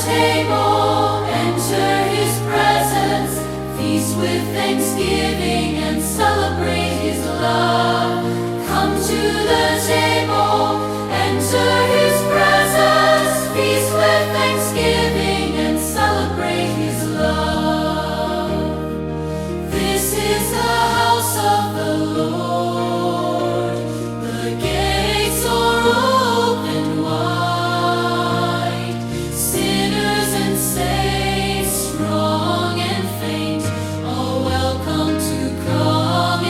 table, enter his presence, feast with thanksgiving and celebrate his love. Come to the table, enter his presence, feast with thanksgiving and celebrate his love. This is the house of the Lord, the gates are open wide. Sinners and saints, strong and faint, are welcome to come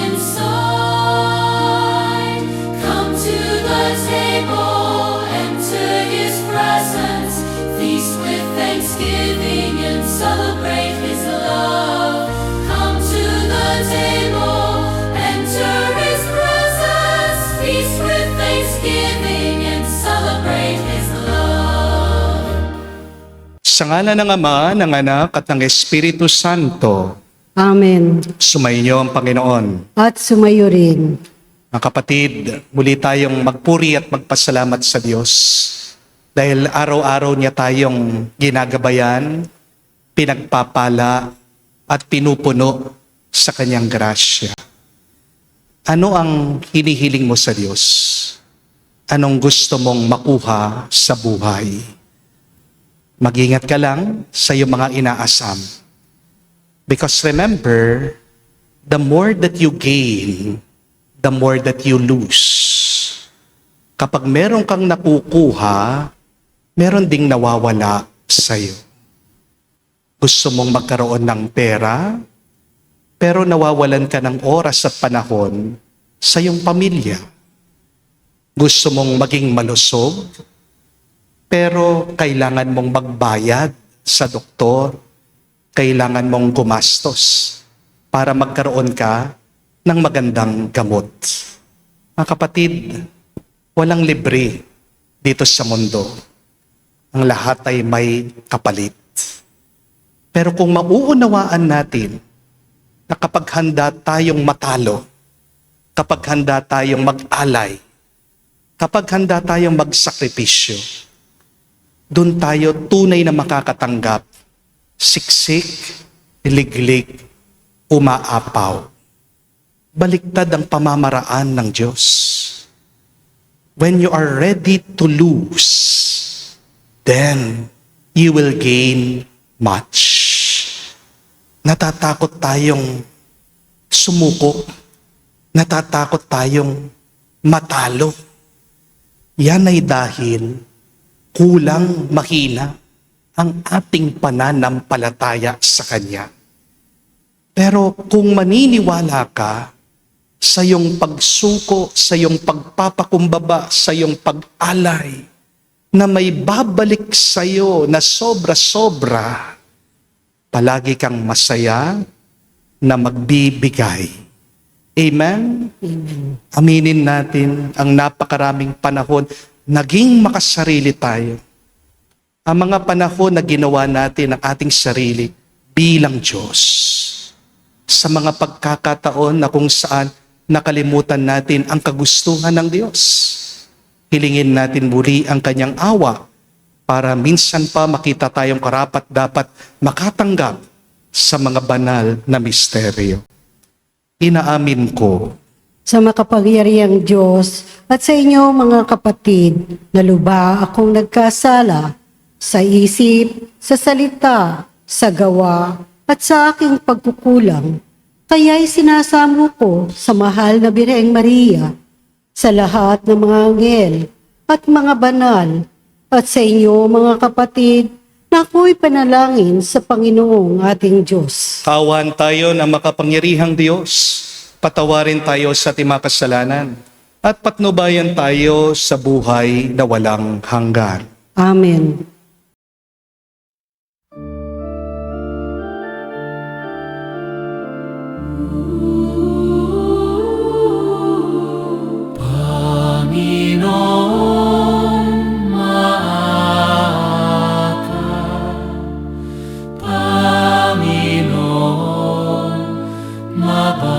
inside. Come to the table, enter his presence, feast with thanksgiving and celebrate his love. Come to the table, enter his presence, feast with thanksgiving and celebrate his love. Sa ngalan ng Ama, ng Anak, at ng Espiritu Santo, Amen. sumainyo ang Panginoon. At sumayo rin. Mga kapatid, muli tayong magpuri at magpasalamat sa Diyos dahil araw-araw niya tayong ginagabayan, pinagpapala, at pinupuno sa Kanyang grasya. Ano ang hinihiling mo sa Diyos? Anong gusto mong makuha sa buhay? Mag-ingat ka lang sa iyong mga inaasam. Because remember, the more that you gain, the more that you lose. Kapag meron kang nakukuha, meron ding nawawala sa iyo. Gusto mong magkaroon ng pera, pero nawawalan ka ng oras at panahon sa iyong pamilya. Gusto mong maging malusog, pero kailangan mong magbayad sa doktor, kailangan mong gumastos para magkaroon ka ng magandang gamot. Mga kapatid, walang libre dito sa mundo. Ang lahat ay may kapalit. Pero kung mauunawaan natin na kapag handa tayong matalo, kapag handa tayong mag-alay, kapag handa tayong magsakripisyo, doon tayo tunay na makakatanggap, siksik, liglig, umaapaw. Baliktad ang pamamaraan ng Diyos. When you are ready to lose, then you will gain much. Natatakot tayong sumuko. Natatakot tayong matalo. Yan ay dahil kulang mahina ang ating pananampalataya sa Kanya. Pero kung maniniwala ka sa iyong pagsuko, sa iyong pagpapakumbaba, sa iyong pag-alay, na may babalik sa iyo na sobra-sobra, palagi kang masaya na magbibigay. Amen? Amen. Aminin natin ang napakaraming panahon, naging makasarili tayo. Ang mga panahon na ginawa natin ang ating sarili bilang Diyos. Sa mga pagkakataon na kung saan nakalimutan natin ang kagustuhan ng Diyos. Hilingin natin muli ang Kanyang awa para minsan pa makita tayong karapat dapat makatanggap sa mga banal na misteryo. Inaamin ko Sa makapangyarihang Diyos at sa inyo mga kapatid, na lubha akong nagkasala sa isip, sa salita, sa gawa, at sa aking pagkukulang. Kaya'y sinasamo ko sa mahal na Birheng Maria, sa lahat ng mga anghel at mga banal, at sa inyo mga kapatid, na ako'y panalangin sa Panginoong ating Diyos. kawan tayo ng makapangyarihang Diyos. Patawarin tayo sa ating mga kasalanan at patnubayan tayo sa buhay na walang hanggan. Amen. Panginoon, maawa. Panginoon, mabaka.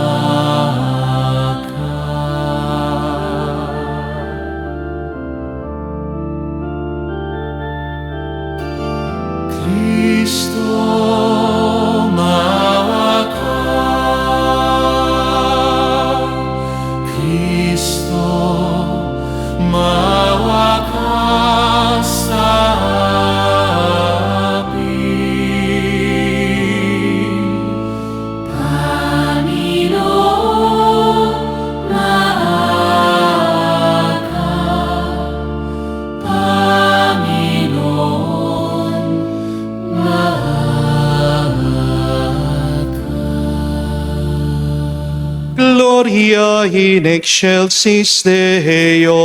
gloria in excelsis Deo.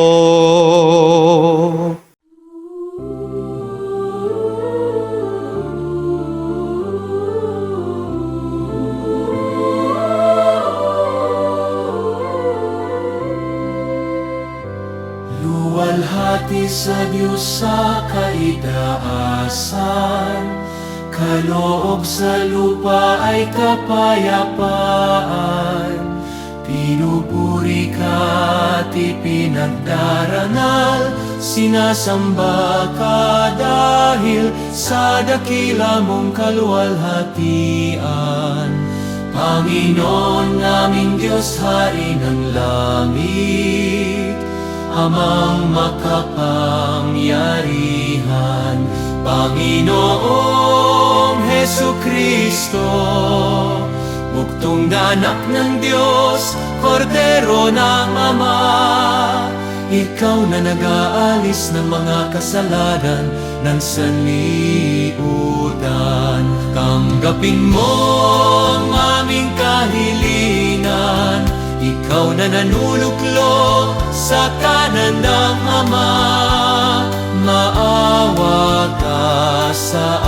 Luwalhati sa Diyos sa kaitaasan, kaloob sa lupa ay kapayapaan. Pinupuri ka at ipinagdarangal, sinasamba ka dahil sa dakila mong kaluwalhatian. Panginoon naming Diyos, Hari ng langit, Amang makapangyarihan, Panginoong Hesukristo, buktong na anak ng Diyos, Kordero ng Ama. Ikaw na nag-aalis ng mga kasalanan ng sanlibutan. Tanggapin mo ang aming kahilingan, ikaw na nanuluklok sa kanan ng Ama. Maawa ka sa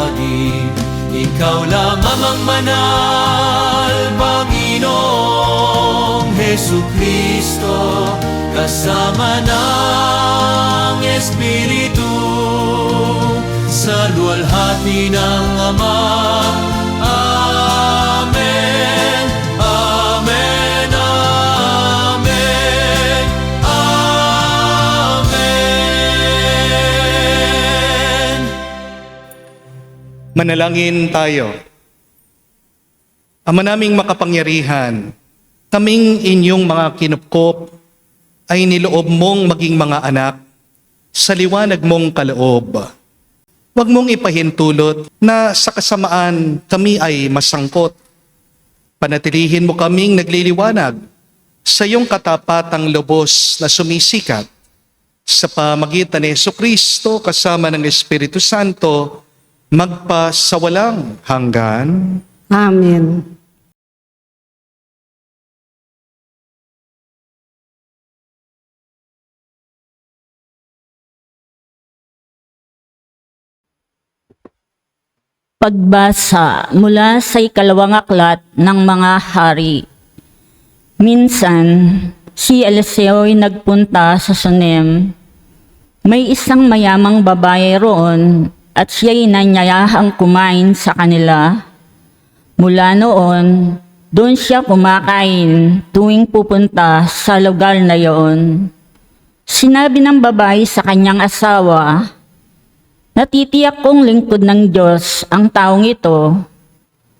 amin, ikaw lamang ang manal, Panginoong Hesukristo, kasama ng Espiritu, sa luwalhati ng Ama. Amen, Amen, Amen, Amen. Manalangin tayo. Ama naming makapangyarihan, kaming inyong mga kinupkop ay niloob mong maging mga anak sa liwanag mong kaloob. Huwag mong ipahintulot na sa kasamaan kami ay masangkot. Panatilihin mo kaming nagliliwanag sa iyong katapatang lubos na sumisikat sa pamagitan ni Jesucristo kasama ng Espiritu Santo, magpa sa walang hanggan. Amen. Pagbasa mula sa ikalawang aklat ng mga hari. Minsan, si Eliseo ay nagpunta sa Sunem. May isang mayamang babae roon at siya'y nanyayahang kumain sa kanila. Mula noon, doon siya kumakain tuwing pupunta sa lugar na iyon. Sinabi ng babae sa kanyang asawa, "Natitiyak kong lingkod ng Diyos ang taong ito.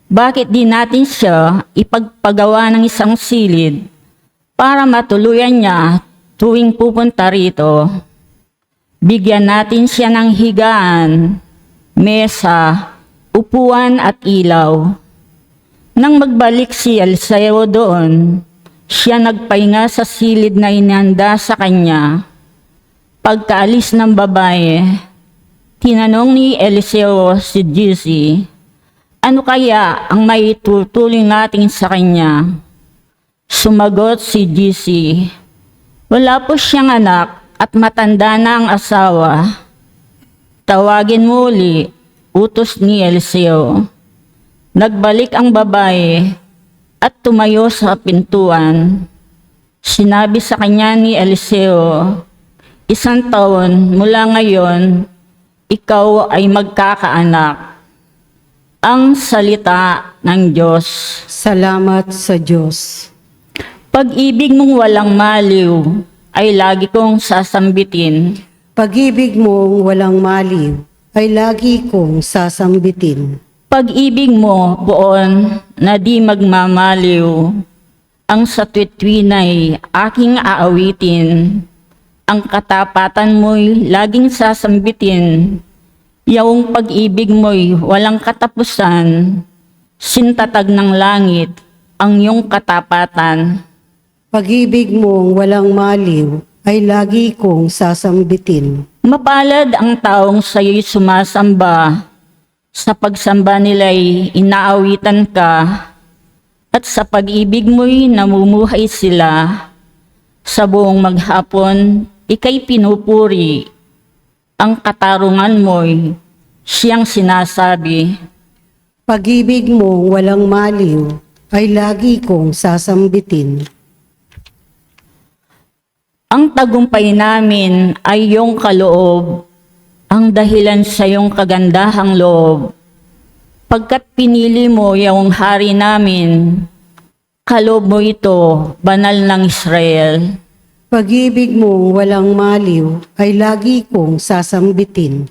Bakit di natin siya ipagpagawa ng isang silid para matuluyan niya tuwing pupunta rito? Bigyan natin siya ng higaan, mesa, upuan at ilaw." Nang magbalik si Eliseo doon, siya nagpahinga sa silid na inihanda sa kanya. Pagkaalis ng babae, tinanong ni Eliseo si Gizi, "Ano kaya ang may tutuloy natin sa kanya?" Sumagot si Gizi, "Wala po siyang anak at matanda na ang asawa." "Tawagin mo uli," utos ni Eliseo. Nagbalik ang babae at tumayo sa pintuan. Sinabi sa kanya ni Eliseo, "1 taon mula ngayon, ikaw ay magkakaanak." Ang salita ng Diyos. Salamat sa Diyos. Pag-ibig mong walang maliw ay lagi kong sasambitin. Pag-ibig mong walang maliw ay lagi kong sasambitin. Pag-ibig mo, Poon, na di magmamaliw, ang sa tuwid-tuwina'y aking aawitin. Ang katapatan mo'y laging sasambitin. Iyong pag-ibig mo'y walang katapusan. Sintatag ng langit ang iyong katapatan. Pag-ibig mong walang maliw ay lagi kong sasambitin. Mapalad ang taong sa'yo'y sumasamba. Sa pagsamba nila'y inaawitan ka. At sa pag-ibig mo'y namumuhay sila. Sa buong maghapon, ika'y pinupuri. Ang katarungan mo'y siyang sinasabi. Pag-ibig mo walang maliw ay lagi kong sasambitin. Ang tagumpay namin ay iyong kaloob, ang dahilan sa iyong kagandahang loob. Pagkat pinili mo yung hari namin, kaloob mo ito, banal ng Israel. Pag-ibig mo walang maliw ay lagi kong sasambitin.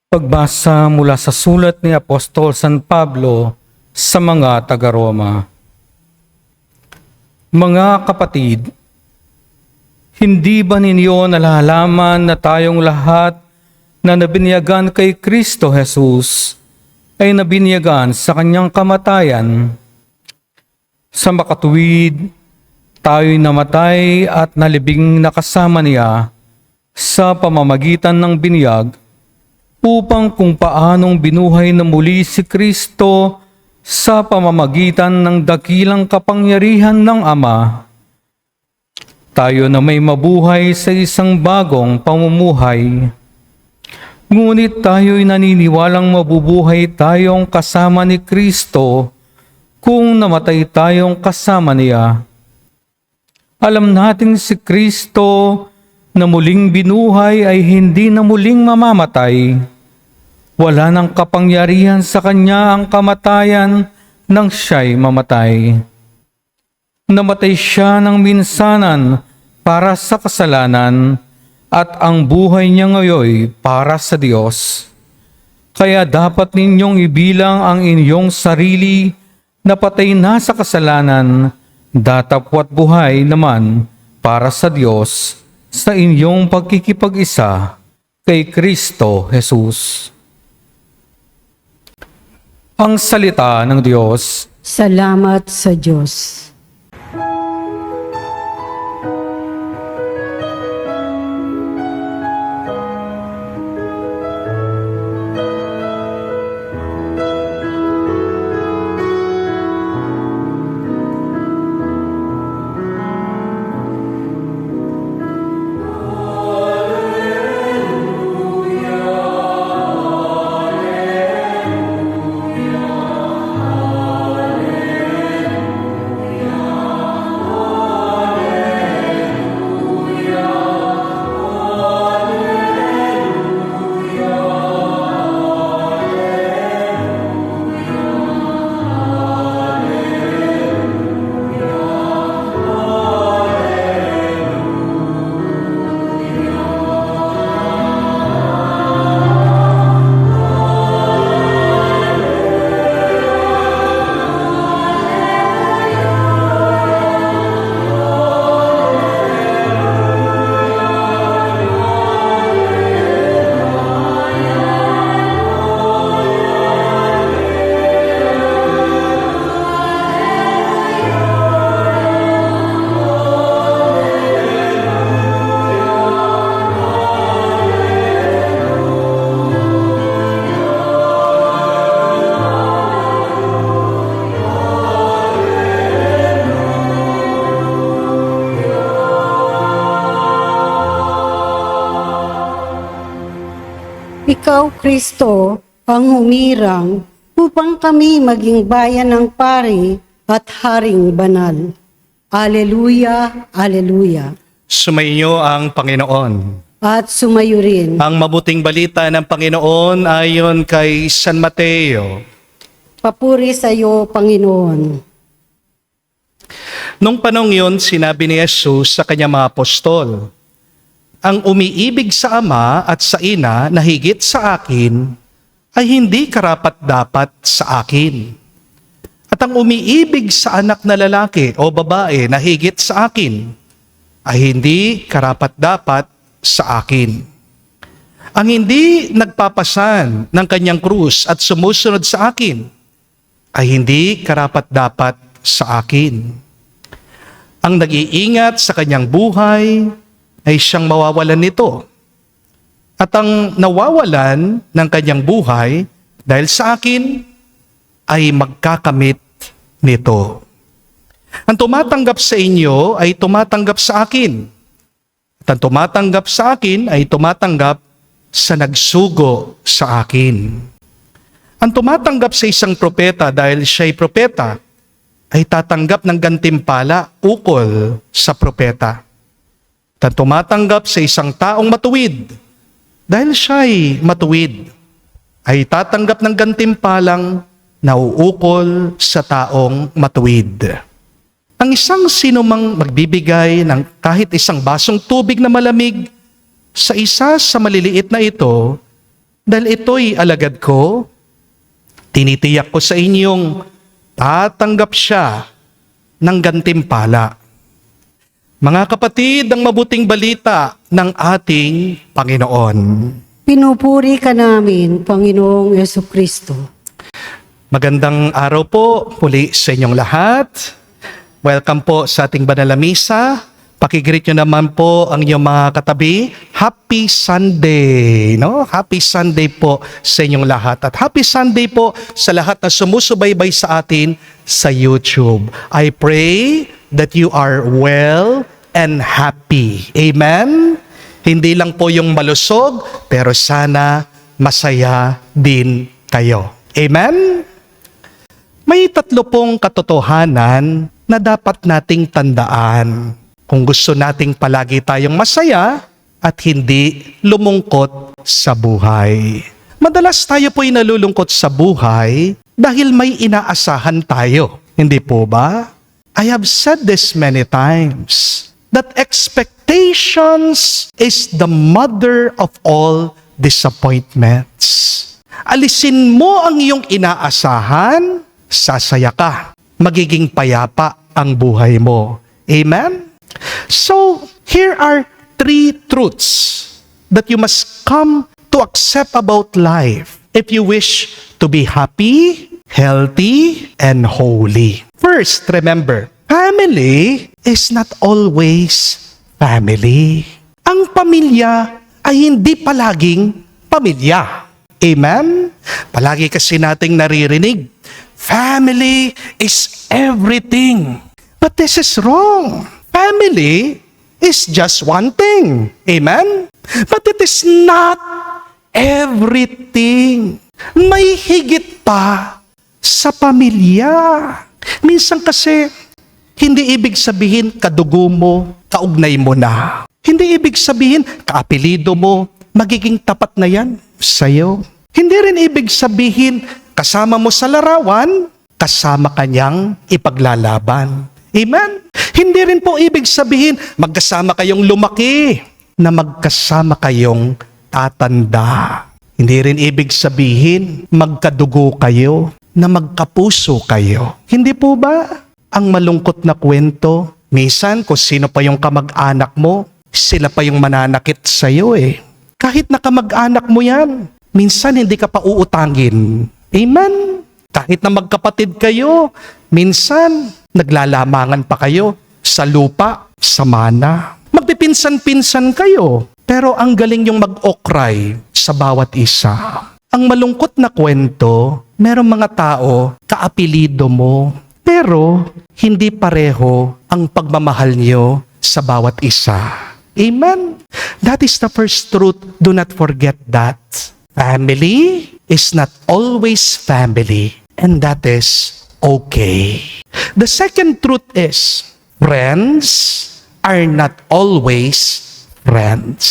Pagbasa mula sa sulat ni Apostol San Pablo sa mga taga-Roma. Mga kapatid, hindi ba ninyo nalalaman na tayong lahat na nabinyagan kay Kristo Jesus ay nabinyagan sa kanyang kamatayan? Sa makatuwid, tayo'y namatay at nalibing nakasama niya sa pamamagitan ng binyag upang kung paanong binuhay na muli si Kristo sa pamamagitan ng dakilang kapangyarihan ng Ama, tayo na may mabuhay sa isang bagong pamumuhay. Ngunit tayo'y naniniwalang mabubuhay tayong kasama ni Kristo kung namatay tayong kasama niya. Alam natin si Kristo na muling binuhay ay hindi na muling mamamatay. Wala nang kapangyarihan sa kanya ang kamatayan nang siya'y mamatay. Namatay siya ng minsanan para sa kasalanan at ang buhay niya ngayon para sa Diyos. Kaya dapat ninyong ibilang ang inyong sarili na patay na sa kasalanan, datapwat buhay naman para sa Diyos sa inyong pagkikipag-isa kay Kristo Jesus. Ang salita ng Diyos. Salamat sa Diyos. Ikaw, Kristo, ang humirang upang kami maging bayan ng pari at haring banal. Aleluya, aleluya. Sumainyo ang Panginoon. At sumayo rin. Ang mabuting balita ng Panginoon ayon kay San Mateo. Papuri sa iyo, Panginoon. Nung panong yun, sinabi ni Jesus sa kanyang mga apostol, ang umiibig sa Ama at sa Ina na higit sa akin ay hindi karapat-dapat sa akin. At ang umiibig sa anak na lalaki o babae na higit sa akin ay hindi karapat-dapat sa akin. Ang hindi nagpapasan ng kanyang krus at sumusunod sa akin ay hindi karapat-dapat sa akin. Ang nag-iingat sa kanyang buhay ay siyang mawawalan nito. At ang nawawalan ng kanyang buhay dahil sa akin ay magkakamit nito. Ang tumatanggap sa inyo ay tumatanggap sa akin. At ang tumatanggap sa akin ay tumatanggap sa nagsugo sa akin. Ang tumatanggap sa isang propeta dahil siya'y propeta ay tatanggap ng gantimpala ukol sa propeta. At ang tumatanggap sa isang taong matuwid dahil siya'y matuwid ay tatanggap ng gantimpalang nauukol sa taong matuwid. Ang isang sinumang magbibigay ng kahit isang basong tubig na malamig sa isa sa maliliit na ito, dahil ito'y alagad ko, tinitiyak ko sa inyong tatanggap siya ng gantimpala. Mga kapatid, ang mabuting balita ng ating Panginoon. Pinupuri ka namin, Panginoong Yesukristo. Magandang araw po muli sa inyong lahat. Welcome po sa ating banal na misa. Pakigreet nyo naman po ang inyong mga katabi. Happy Sunday! No? Happy Sunday po sa inyong lahat. At happy Sunday po sa lahat na sumusubaybay sa atin sa YouTube. I pray that you are well and happy. Amen? Hindi lang po yung malusog, pero sana masaya din kayo. Amen? May 3 pong katotohanan na dapat nating tandaan kung gusto nating palagi tayong masaya at hindi lumungkot sa buhay. Madalas tayo po'y nalulungkot sa buhay dahil may inaasahan tayo. Hindi po ba? I have said this many times that expectations is the mother of all disappointments. Alisin mo ang iyong inaasahan, sasaya ka. Magiging payapa ang buhay mo. Amen? So, here are 3 truths that you must come to accept about life if you wish to be happy, healthy, and holy. First, remember, family is not always family. Ang pamilya ay hindi palaging pamilya. Amen? Palagi kasi nating naririnig, family is everything. But this is wrong. Family is just one thing. Amen? But it is not everything. May higit pa sa pamilya. Minsan kasi, hindi ibig sabihin kadugo mo, kaugnay mo na. Hindi ibig sabihin kaapelido mo, magiging tapat na yan sa'yo. Hindi rin ibig sabihin kasama mo sa larawan, kasama kanyang ipaglalaban. Amen? Hindi rin po ibig sabihin magkasama kayong lumaki na magkasama kayong tatanda. Hindi rin ibig sabihin magkadugo kayo na magkapuso kayo. Hindi po ba? Ang malungkot na kwento, minsan kung sino pa yung kamag-anak mo, sila pa yung mananakit sa'yo eh. Kahit na kamag-anak mo yan, minsan hindi ka pa uutangin. Amen? Kahit na magkapatid kayo, minsan naglalamangan pa kayo sa lupa, sa mana. Magpipinsan-pinsan kayo, pero ang galing yung mag-okray sa bawat isa. Ang malungkot na kwento, merong mga tao, kaapelido mo, pero hindi pareho ang pagmamahal nyo sa bawat isa. Amen? That is the first truth. Do not forget that. Family is not always family, and that is okay. The second truth is, friends are not always friends.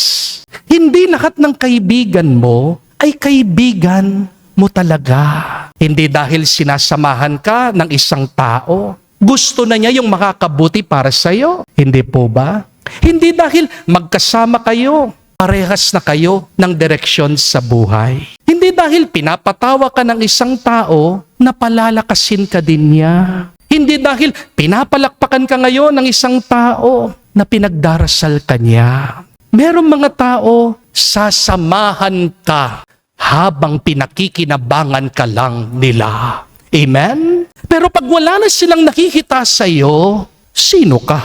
Hindi lahat ng kaibigan mo ay kaibigan mo talaga. Hindi dahil sinasamahan ka ng isang tao, gusto na niya yung makakabuti para sa'yo. Hindi po ba? Hindi dahil magkasama kayo, parehas na kayo ng direksyon sa buhay. Hindi dahil pinapatawa ka ng isang tao, na palalakasin ka din niya. Hindi dahil pinapalakpakan ka ngayon ng isang tao, na pinagdarasal ka niya. Merong mga tao, sasamahan ka habang pinakikinabangan ka lang nila. Amen? Pero pag wala na silang nakikita sa iyo, sino ka?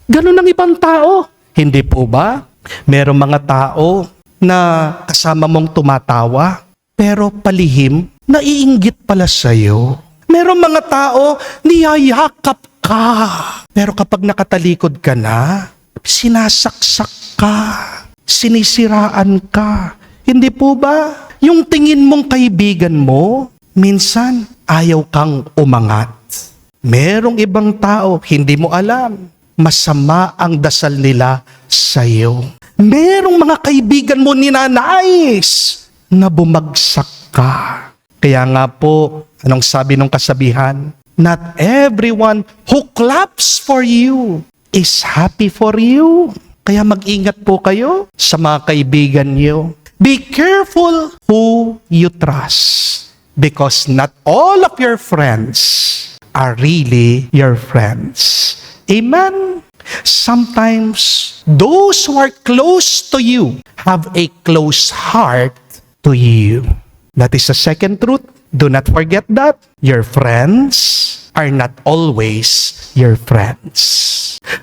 Ganun ang ibang tao. Hindi po ba? Merong mga tao na kasama mong tumatawa, pero palihim, naiinggit pala sa'yo. Merong mga tao, niyayakap ka. Pero kapag nakatalikod ka na, sinasaksak ka, sinisiraan ka. Hindi po ba? Yung tingin mong kaibigan mo, minsan ayaw kang umangat. Merong ibang tao, hindi mo alam, masama ang dasal nila sa'yo. Merong mga kaibigan mo ninanais na bumagsak ka. Kaya nga po, anong sabi ng kasabihan? Not everyone who claps for you is happy for you. Kaya mag-ingat po kayo sa mga kaibigan niyo. Be careful who you trust, because not all of your friends are really your friends. Amen? Sometimes, those who are close to you have a close heart to you. That is the second truth. Do not forget that. Your friends are not always your friends.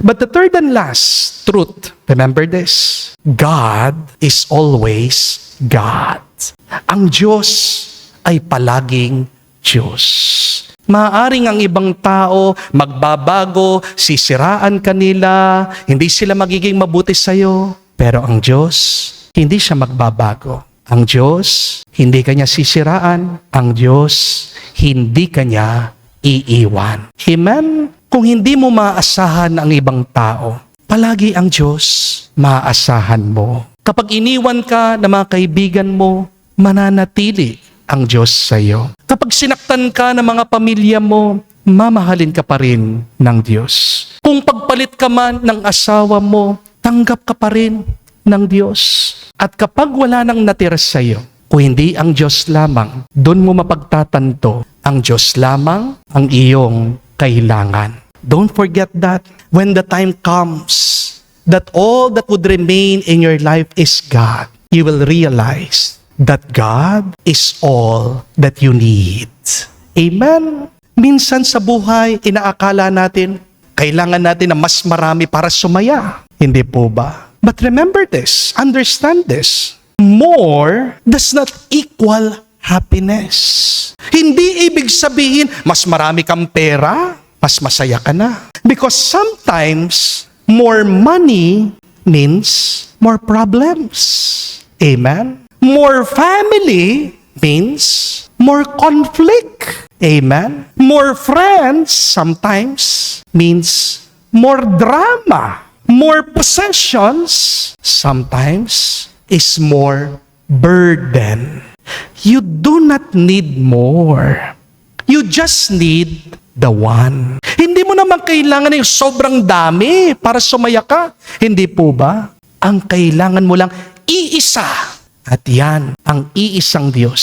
But the third and last truth, remember this, God is always God. Ang Diyos ay palaging Diyos. Maaring ang ibang tao magbabago, sisiraan kanila, hindi sila magiging mabuti sa'yo. Pero ang Diyos, hindi siya magbabago. Ang Diyos, hindi kanya sisiraan. Ang Diyos, hindi kanya iiwan. Amen? Kung hindi mo maaasahan ang ibang tao, palagi ang Diyos maaasahan mo. Kapag iniwan ka ng mga kaibigan mo, mananatili ang Diyos sa iyo. Kapag sinaktan ka ng mga pamilya mo, mamahalin ka pa rin ng Diyos. Kung pagpalit ka man ng asawa mo, tanggap ka pa rin ng Diyos. At kapag wala nang natira sa iyo, kung hindi ang Diyos lamang, doon mo mapagtatanto ang Diyos lamang ang iyong kailangan. Don't forget that when the time comes that all that would remain in your life is God, you will realize that God is all that you need. Amen? Minsan sa buhay, inaakala natin, kailangan natin na mas marami para sumaya. Hindi po ba? But remember this, understand this, more does not equal happiness. Hindi ibig sabihin, mas marami kang pera, mas masaya ka na. Because sometimes, more money means more problems. Amen? More family means more conflict. Amen? More friends sometimes means more drama. More possessions sometimes is more burden. You do not need more. You just need the one. Hindi mo naman kailangan yung sobrang dami para sumaya ka. Hindi po ba? Ang kailangan mo lang iisa. At yan, ang iisang Diyos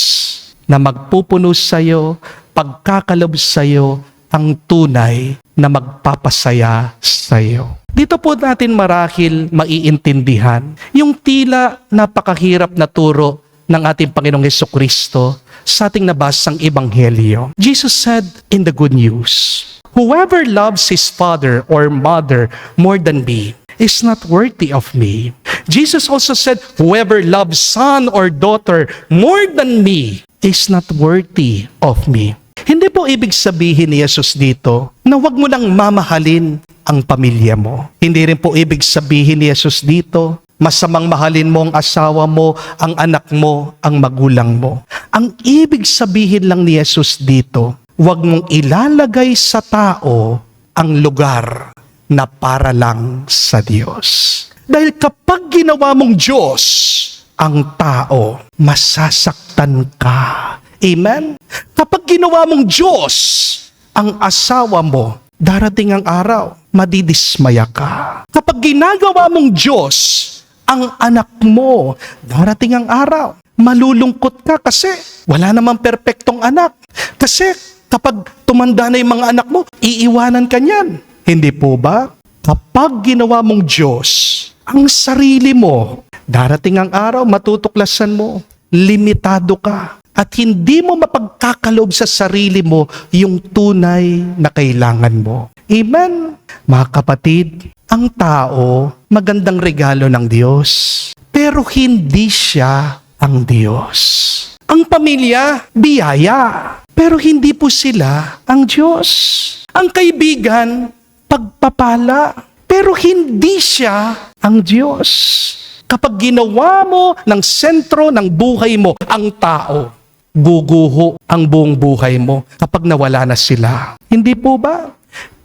na magpupuno sa iyo, pagkakalob sa iyo, ang tunay na magpapasaya sa iyo. Dito po natin marahil maiintindihan yung tila napakahirap na turo ng ating Panginoong Hesukristo sa ating nabasang Ebanghelyo. Jesus said in the Good News, "Whoever loves his father or mother more than me is not worthy of me." Jesus also said, "Whoever loves son or daughter more than me is not worthy of me." Hindi po ibig sabihin ni Jesus dito na wag mo lang mamahalin ang pamilya mo. Hindi rin po ibig sabihin ni Jesus dito, masamang mahalin mo ang asawa mo, ang anak mo, ang magulang mo. Ang ibig sabihin lang ni Jesus dito, wag mong ilalagay sa tao ang lugar na para lang sa Diyos. Dahil kapag ginawa mong Diyos ang tao, masasaktan ka. Amen? Kapag ginawa mong Diyos ang asawa mo, darating ang araw, madidismaya ka. Kapag ginagawa mong Diyos ang anak mo, darating ang araw, malulungkot ka kasi wala namang perpektong anak. Kasi kapag tumanda na yung mga anak mo, iiwanan ka niyan. Hindi po ba? Kapag ginawa mong Diyos ang sarili mo, darating ang araw, matutuklasan mo, limitado ka. at hindi mo mapagkakaloob sa sarili mo yung tunay na kailangan mo. Amen? Mga kapatid, ang tao, magandang regalo ng Diyos, pero hindi siya ang Diyos. Ang pamilya, biyaya, pero hindi po sila ang Diyos. Ang kaibigan, pagpapala, pero hindi siya ang Diyos. Kapag ginawa mo ng sentro ng buhay mo ang tao, guguho ang buong buhay mo kapag nawala na sila. Hindi po ba?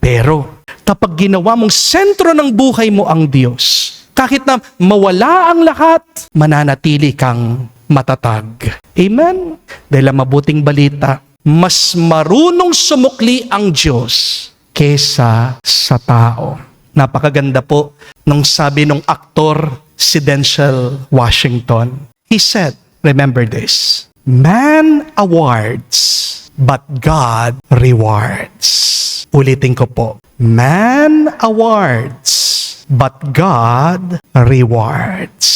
Pero kapag ginawa mong sentro ng buhay mo ang Diyos, kahit na mawala ang lahat, mananatili kang matatag. Amen? Dahil ang mabuting balita, mas marunong sumukli ang Diyos kesa sa tao. Napakaganda po nung sabi nung aktor si Denzel Washington. He said, remember this, man awards, but God rewards. Ulitin ko po, man awards, but God rewards.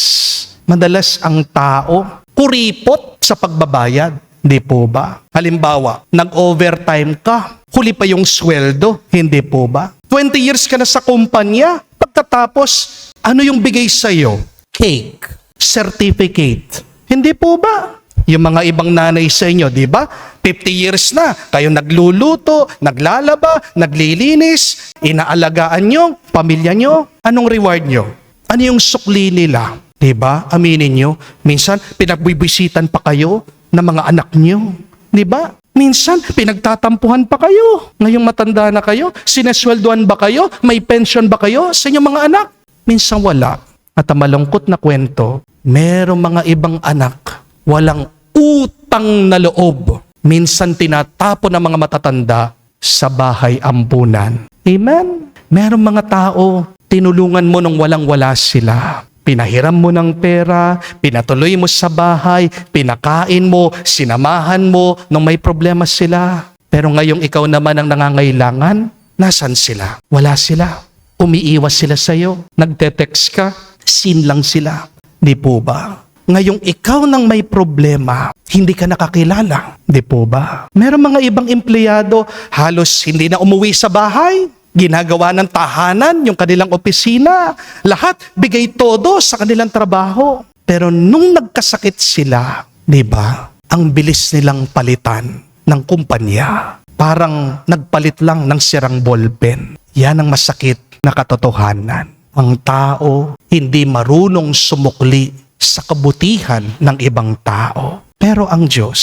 Madalas ang tao kuripot sa pagbabayad. Hindi po ba? Halimbawa, nag-overtime ka, huli pa yung sweldo. Hindi po ba? 20 years ka na sa kumpanya, pagkatapos, ano yung bigay sa'yo? Cake, certificate. Hindi po ba? Yung mga ibang nanay sa inyo, di ba? 50 years na, kayo nagluluto, naglalaba, naglilinis, inaalagaan nyo, pamilya nyo. Anong reward nyo? Ano yung sukli nila? Di ba? Aminin nyo. Minsan, pinagbibisitan pa kayo ng mga anak nyo. Di ba? Minsan, pinagtatampuhan pa kayo. Ngayong matanda na kayo, sinesweldoan ba kayo? May pension ba kayo sa inyong mga anak? Minsan wala. At ang malungkot na kwento, merong mga ibang anak, walang utang na loob. Minsan tinatapon ng mga matatanda sa bahay ampunan. Amen? Merong mga tao, tinulungan mo nung walang-wala sila. Pinahiram mo ng pera, pinatuloy mo sa bahay, pinakain mo, sinamahan mo nung may problema sila. Pero ngayong ikaw naman ang nangangailangan, nasan sila? Wala sila. Umiiwas sila sa'yo. Nagte-text ka, sin lang sila. Di po ba? Ngayong ikaw nang may problema, hindi ka nakakilala. Di po ba? Meron mga ibang empleyado, halos hindi na umuwi sa bahay. Ginagawa ng tahanan yung kanilang opisina. Lahat bigay todo sa kanilang trabaho. Pero nung nagkasakit sila, di ba, ang bilis nilang palitan ng kumpanya. Parang nagpalit lang ng sirang ballpen. Yan ang masakit na katotohanan. Ang tao hindi marunong sumukli sa kabutihan ng ibang tao. Pero ang Diyos,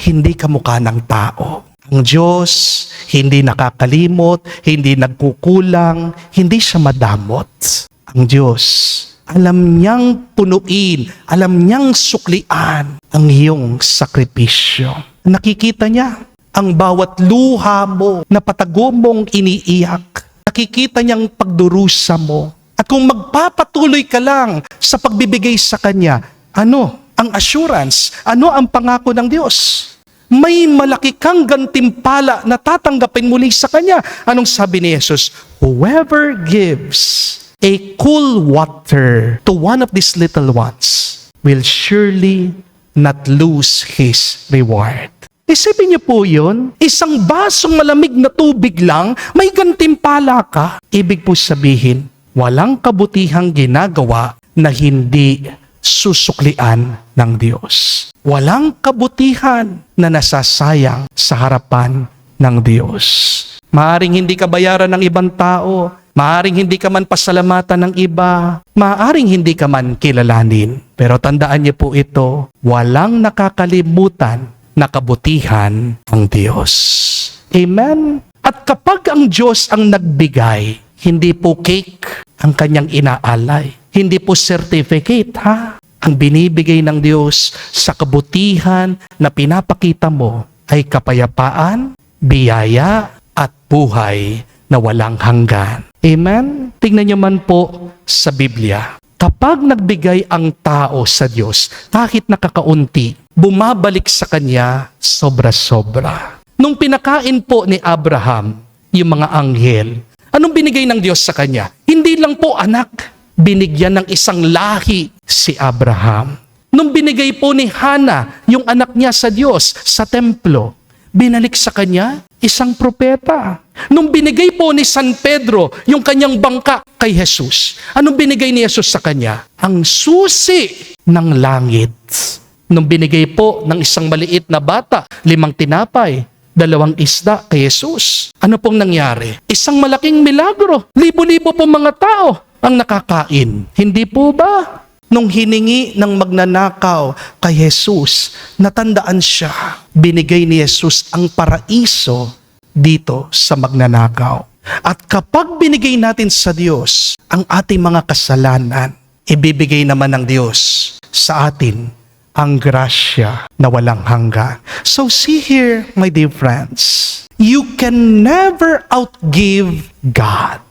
hindi kamukha ng tao. Ang Diyos, hindi nakakalimot, hindi nagkukulang, hindi siya madamot. Ang Diyos, alam niyang punuin, alam niyang suklian ang iyong sakripisyo. Nakikita niya ang bawat luha mo na patago mong iniiyak. Nakikita niyang pagdurusa mo. At kung magpapatuloy ka lang sa pagbibigay sa Kanya, ano ang assurance? Ano ang pangako ng Diyos? May malaki kang gantimpala na tatanggapin muli sa Kanya. Anong sabi ni Jesus? Whoever gives a cool water to one of these little ones will surely not lose his reward. Isipin niyo po yun, isang basong malamig na tubig lang, may gantimpala ka. Ibig po sabihin, walang kabutihang ginagawa na hindi susuklian ng Diyos. Walang kabutihan na nasasayang sa harapan ng Diyos. Maaring hindi ka bayaran ng ibang tao, maaring hindi ka man pasalamatan ng iba, maaring hindi ka man kilalanin. Pero tandaan niyo po ito, walang nakakalimutan na kabutihan ang Diyos. Amen? At kapag ang Diyos ang nagbigay, hindi po cake ang kanyang inaalay. Hindi po certificate, ha? Ang binibigay ng Diyos sa kabutihan na pinapakita mo ay kapayapaan, biyaya, at buhay na walang hanggan. Amen? Tingnan niyo man po sa Biblia. Kapag nagbigay ang tao sa Diyos, kahit nakakaunti, bumabalik sa Kanya sobra-sobra. Nung pinakain po ni Abraham, yung mga anghel, anong binigay ng Diyos sa Kanya? Hindi lang po anak, binigyan ng isang lahi si Abraham. Nung binigay po ni Hana yung anak niya sa Diyos sa templo, binalik sa kanya isang propeta. Nung binigay po ni San Pedro yung kanyang bangka kay Jesus, anong binigay ni Jesus sa kanya? Ang susi ng langit. Nung binigay po ng isang maliit na bata, 5 tinapay, 2 isda kay Jesus, ano pong nangyari? Isang malaking milagro. Libo-libo po mga tao ang nakakain. Hindi po ba? Nung hiningi ng magnanakaw kay Jesus, natandaan siya. Binigay ni Jesus ang paraiso dito sa magnanakaw. At kapag binigay natin sa Diyos ang ating mga kasalanan, ibibigay naman ng Diyos sa atin ang grasya na walang hanggan. So see here, my dear friends, you can never outgive God.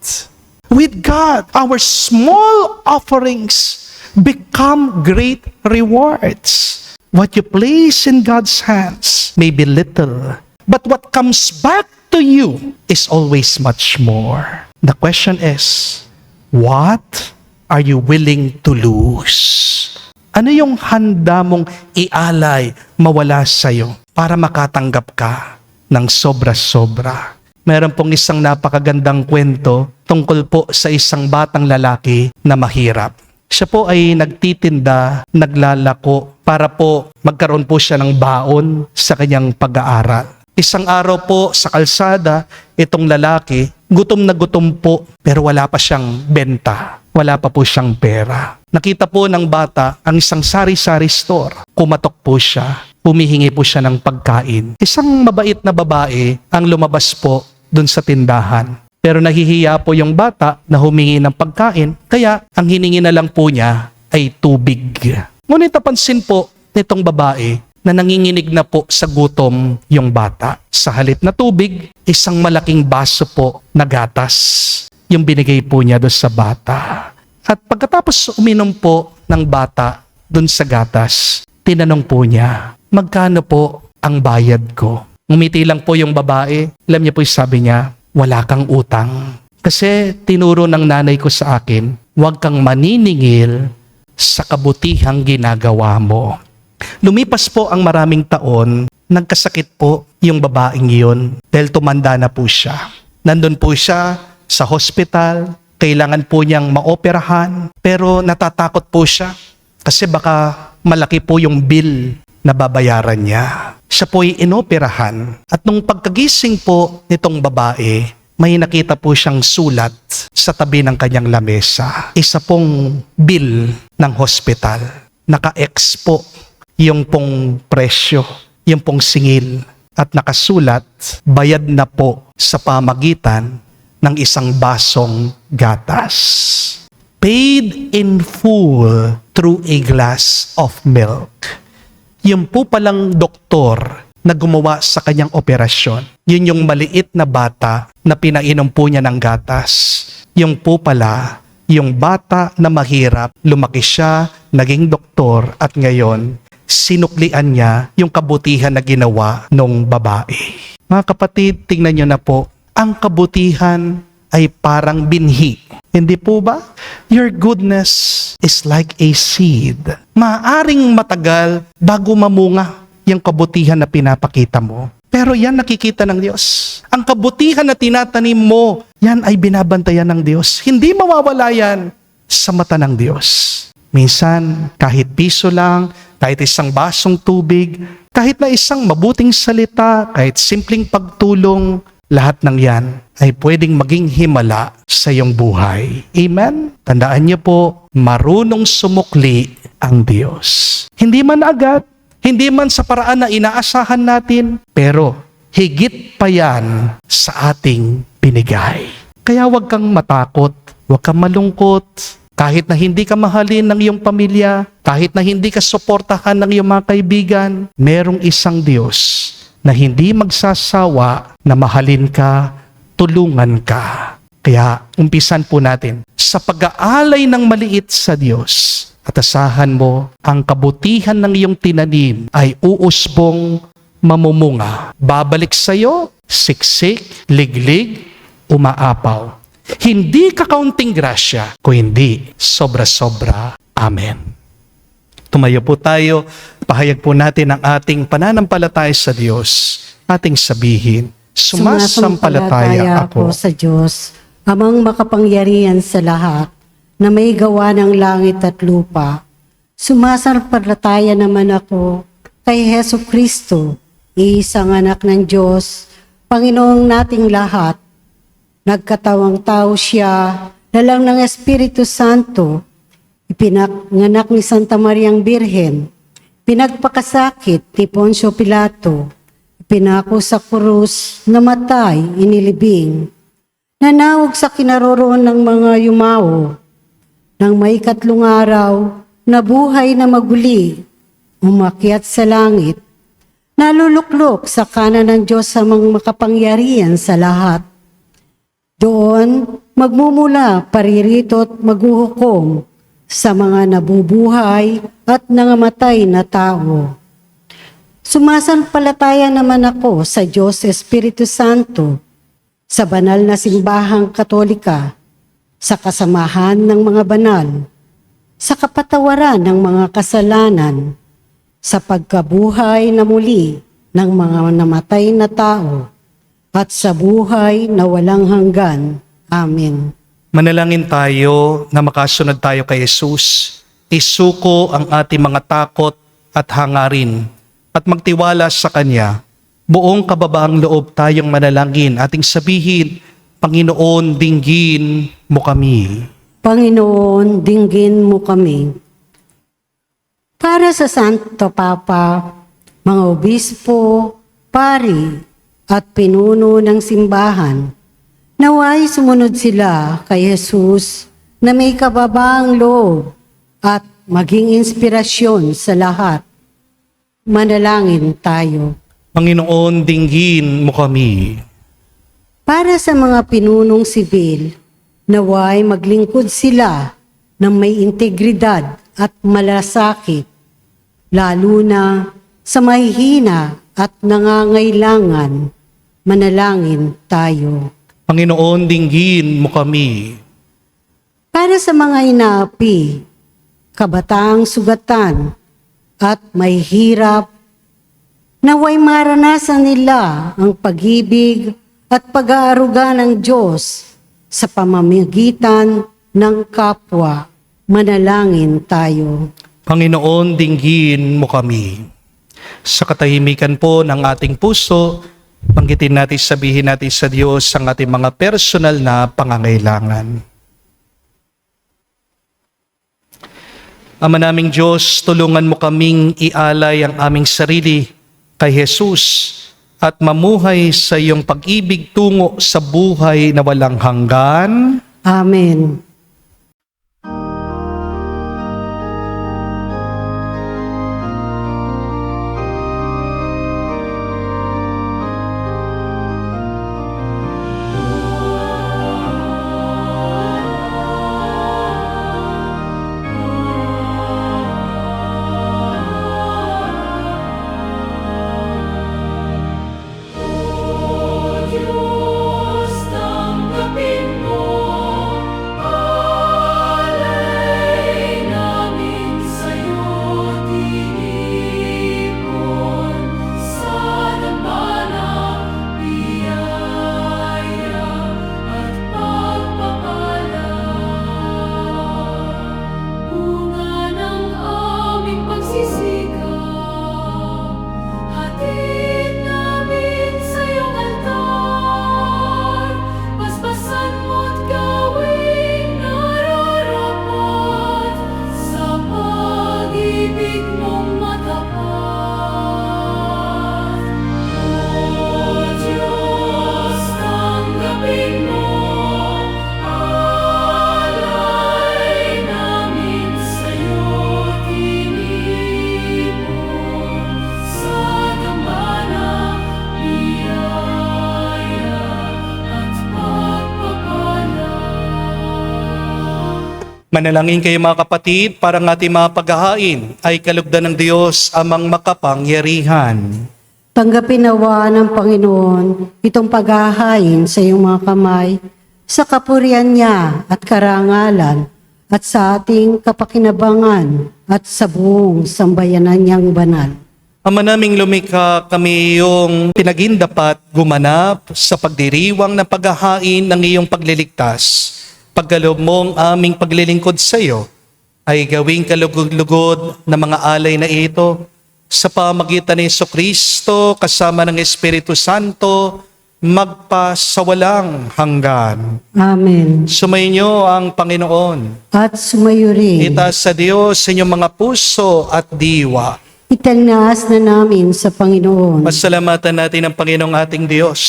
With God, our small offerings become great rewards. What you place in God's hands may be little, but what comes back to you is always much more. The question is, what are you willing to lose? Ano yung handa mong ialay, mawala sa'yo para makatanggap ka ng sobra-sobra? Meron pong isang napakagandang kwento tungkol po sa isang batang lalaki na mahirap. Siya po ay nagtitinda, naglalako para po magkaroon po siya ng baon sa kanyang pag-aaral. Isang araw po sa kalsada, itong lalaki, gutom na gutom po pero wala pa siyang benta. Wala pa po siyang pera. Nakita po ng bata ang isang sari-sari store. Kumatok po siya. Humihingi po siya ng pagkain. Isang mabait na babae ang lumabas po dun sa tindahan. Pero nahihiya po yung bata na humingi ng pagkain, kaya ang hiningi na lang po niya ay tubig. Ngunit napansin po nitong babae na nanginginig na po sa gutom yung bata. Sa halip na tubig, isang malaking baso po na gatas yung binigay po niya doon sa bata. At pagkatapos uminom po ng bata doon sa gatas, tinanong po niya, magkano po ang bayad ko? Ngumiti lang po yung babae. Alam niya po yung sabi niya, wala kang utang. Kasi tinuro ng nanay ko sa akin, huwag kang maniningil sa kabutihang ginagawa mo. Lumipas po ang maraming taon, nagkasakit po yung babaeng iyon dahil tumanda na po siya. Nandun po siya sa hospital, kailangan po niyang maoperahan, pero natatakot po siya kasi baka malaki po yung bill na babayaran niya. Siya po ay inoperahan at nung pagkagising po nitong babae, may nakita po siyang sulat sa tabi ng kanyang lamesa. Isa pong bill ng hospital. Naka-X po yung pong presyo, yung pong singil. At nakasulat, bayad na po sa pamagitan ng isang basong gatas. Paid in full through a glass of milk. Yung po palang doktor na gumawa sa kanyang operasyon, yun yung maliit na bata na pinainom po niya ng gatas. Yung po pala, yung bata na mahirap, lumaki siya, naging doktor at ngayon, sinuklian niya yung kabutihan na ginawa ng babae. Mga kapatid, tingnan niyo na po, ang kabutihan ay parang binhi. Hindi po ba? Your goodness is like a seed. Maaring matagal bago mamunga yung kabutihan na pinapakita mo. Pero yan nakikita ng Diyos. Ang kabutihan na tinatanim mo, yan ay binabantayan ng Diyos. Hindi mawawala yan sa mata ng Diyos. Minsan, kahit piso lang, kahit isang basong tubig, kahit na isang mabuting salita, kahit simpleng pagtulong, lahat ng yan ay pwedeng maging himala sa iyong buhay. Amen? Tandaan niyo po, marunong sumukli ang Diyos. Hindi man agad, hindi man sa paraan na inaasahan natin, pero higit pa yan sa ating binigay. Kaya huwag kang matakot, huwag kang malungkot, kahit na hindi ka mahalin ng iyong pamilya, kahit na hindi ka suportahan ng iyong mga kaibigan, merong isang Diyos na hindi magsasawa na mahalin ka, tulungan ka. Kaya umpisan po natin sa pag-aalay ng maliit sa Diyos at asahan mo ang kabutihan ng iyong tinanim ay uusbong mamumunga. Babalik sa iyo, siksik, liglig, umaapaw. Hindi kakaunting grasya, kung hindi sobra-sobra. Amen. Tumayo po tayo, pahayag po natin ang ating pananampalataya sa Diyos. Ating sabihin, sumasampalataya ako sa Diyos, amang makapangyarihan sa lahat, na may gawa ng langit at lupa. Sumasampalataya naman ako kay Hesu Kristo, isang anak ng Diyos, Panginoong nating lahat. Nagkatawang tao siya, lalang ng Espiritu Santo, ipinanganak ni Santa Mariang Birhen, pinagpakasakit ni Poncio Pilato, pinako sa krus, namatay, inilibing, nanawag sa kinaroroon ng mga yumao, nang may 3 araw, nabuhay na maguli, umakyat sa langit, naluluklok sa kanan ng Diyos sa mga makapangyarihan sa lahat. Doon, magmumula, paririto at maghuhukom sa mga nabubuhay at nangamatay na tao. Sumasampalataya naman ako sa Diyos Espiritu Santo, sa banal na simbahang Katolika, sa kasamahan ng mga banal, sa kapatawaran ng mga kasalanan, sa pagkabuhay na muli ng mga namatay na tao, at sa buhay na walang hanggan. Amen. Manalangin tayo na makasunod tayo kay Jesus, isuko ang ating mga takot at hangarin, at magtiwala sa Kanya. Buong kababaang loob tayong manalangin, ating sabihin, Panginoon, dinggin mo kami. Panginoon, dinggin mo kami. Para sa Santo Papa, mga obispo, pari, at pinuno ng simbahan, naway sumunod sila kay Jesus na may kababaang loob at maging inspirasyon sa lahat. Manalangin tayo. Panginoon, dinggin mo kami. Para sa mga pinunong sibil, naway maglingkod sila ng may integridad at malasakit, lalo na sa mahihina at nangangailangan. Manalangin tayo. Panginoon, dinggin mo kami. Para sa mga inaapi, kabataang sugatan, at may hirap, naway maranasan nila ang pag-ibig at pag-aaruga ng Diyos sa pamamagitan ng kapwa. Manalangin tayo. Panginoon, dinggin mo kami. Sa katahimikan po ng ating puso, banggitin natin, sabihin natin sa Diyos ang ating mga personal na pangangailangan. Ama naming Diyos, tulungan mo kaming ialay ang aming sarili kay Jesus at mamuhay sa iyong pag-ibig tungo sa buhay na walang hanggan. Amen. Manalangin kayo mga kapatid, para ng ating mga paghahain ay kalugdan ng Diyos amang makapangyarihan. Tanggapin nawa ng Panginoon itong paghahain sa iyong mga kamay, sa kapurihan niya at karangalan, at sa ating kapakinabangan at sa buong sambayanan niyang banal. Ama naming lumikha, kami iyong pinagindapat gumanap sa pagdiriwang ng paghahain ng iyong pagliligtas. Pagkaloob mong aming paglilingkod sa iyo, ay gawing kalugod-lugod na mga alay na ito sa pamagitan ni Jesucristo kasama ng Espiritu Santo, magpasawalang hanggan. Amen. Sumainyo ang Panginoon. At sumayo rin. Itaas sa Diyos sa inyong mga puso at diwa. Itangnaas na namin sa Panginoon. Pasalamatan natin ang Panginoong ating Diyos.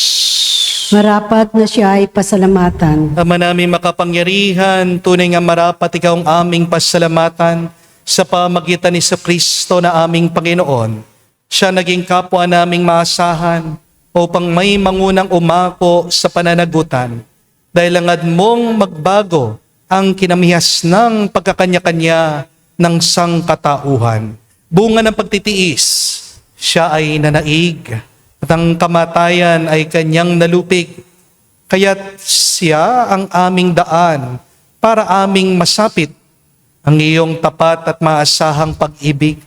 Marapat na siya ay pasalamatan. Ama namin makapangyarihan, tunay nga marapat ikaw ang aming pasalamatan sa pamagitan ni Kristo na aming Panginoon. Siya naging kapwa naming maasahan upang may mangunang umako sa pananagutan. Dahil langad mong magbago ang kinamihas ng pagkakanya-kanya ng sangkatauhan. Bunga ng pagtitiis, siya ay nanaig at ang kamatayan ay kanyang nalupig. Kaya't siya ang aming daan para aming masapit ang iyong tapat at maasahang pag-ibig.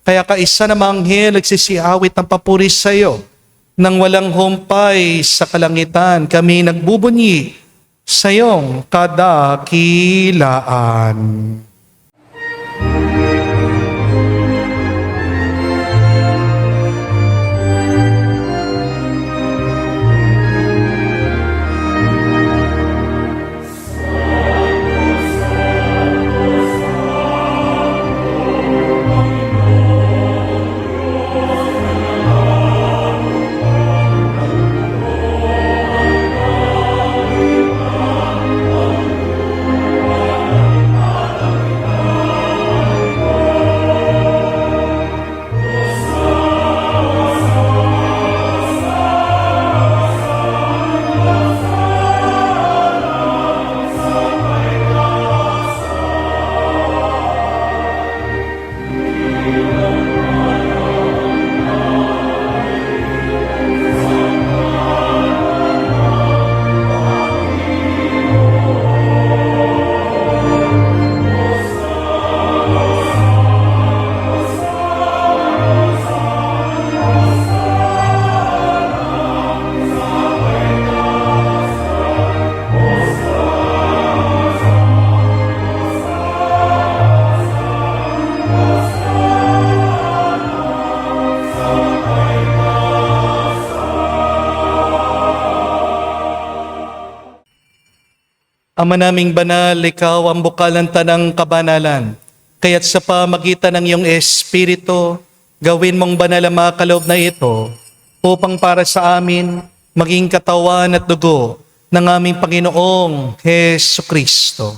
Kaya kaisa na manghel nagsisiawit ng papuri sa iyo. Nang walang humpay sa kalangitan, kami nagbubunyi sa iyong kadakilaan. Ama naming banal, ikaw ang bukal ng tanang kabanalan. Kaya't sa pamagitan ng iyong Espiritu, gawin mong banal ang mga kaloob na ito upang para sa amin maging katawan at dugo ng aming Panginoong Hesu Kristo.